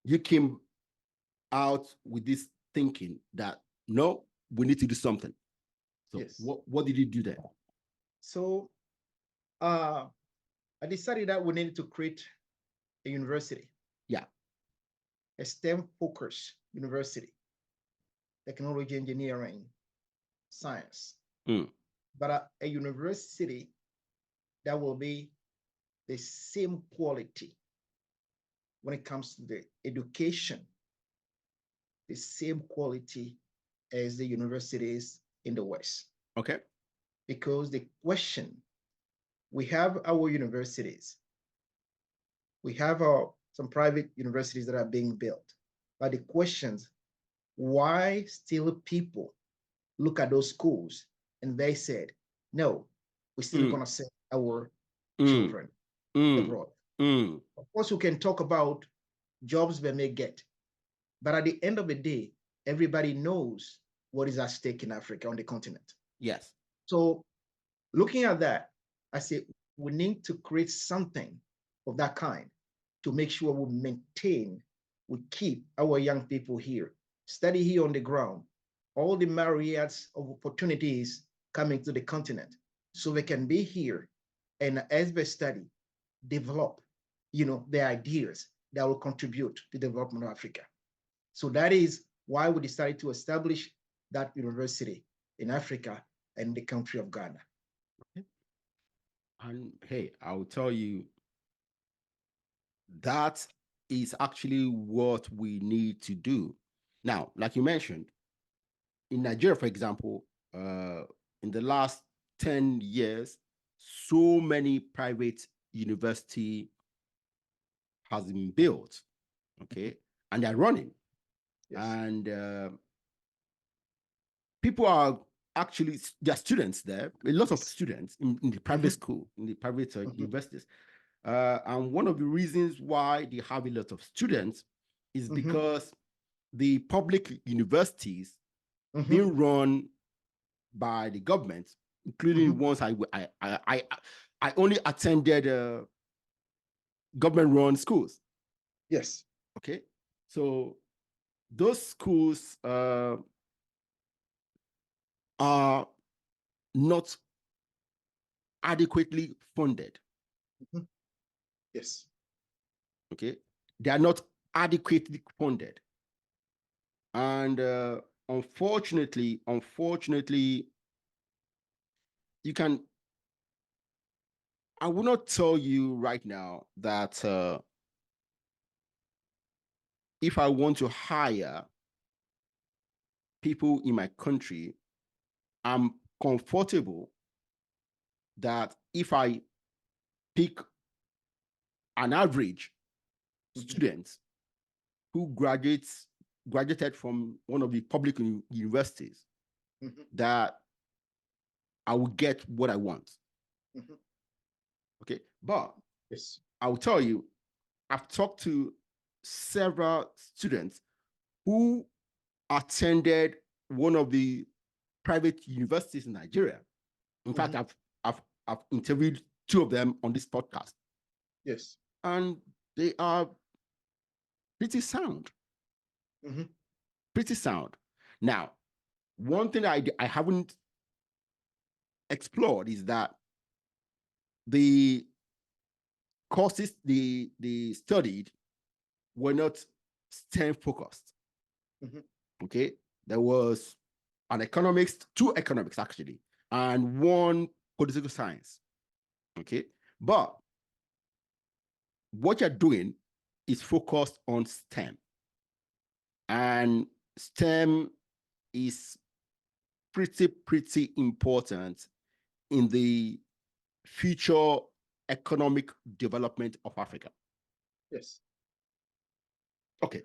you came out with this thinking that, no, we need to do something. So Yes. what did you do there? So I decided that we needed to create a university. Yeah. A STEM-focused university, technology, engineering, science, but a university that will be the same quality when it comes to the education, the same quality as the universities in the West. Okay. Because the question, we have our universities, we have some private universities that are being built, but the questions, why still people look at those schools and they said, no, we're still gonna send our children abroad. Of course, we can talk about jobs they may get, but at the end of the day, everybody knows what is at stake in Africa, on the continent. Yes. So looking at that, I say we need to create something of that kind to make sure we maintain, we keep our young people here, study here on the ground, all the myriads of opportunities coming to the continent, so they can be here and as they study, develop, their ideas that will contribute to the development of Africa. So that is why we decided to establish that university in Africa and the country of Ghana. Okay. And hey, I'll tell you, that is actually what we need to do. Now, like you mentioned, in Nigeria, for example, in the last 10 years, so many private university has been built, okay, and they're running. Yes. And people are actually, there are students there, a lot of students in the private school, in the private universities. And one of the reasons why they have a lot of students is because the public universities being run by the government, including ones I only attended government-run schools. Yes. Okay. So those schools are not adequately funded. Yes. Okay. They are not adequately funded. And unfortunately, you can, I will not tell you right now that if I want to hire people in my country, I'm comfortable that if I pick an average student who graduated from one of the public universities, that I will get what I want. Okay, but yes, I will tell you, I've talked to several students who attended one of the private universities in Nigeria. In fact, I've interviewed two of them on this podcast. Yes. And they are pretty sound. Pretty sound. Now, one thing I haven't explored is that the courses they studied were not STEM focused. Okay, there was two economics actually, and one political science. Okay, but what you're doing is focused on STEM, and STEM is pretty important in the future economic development of Africa. Yes. Okay.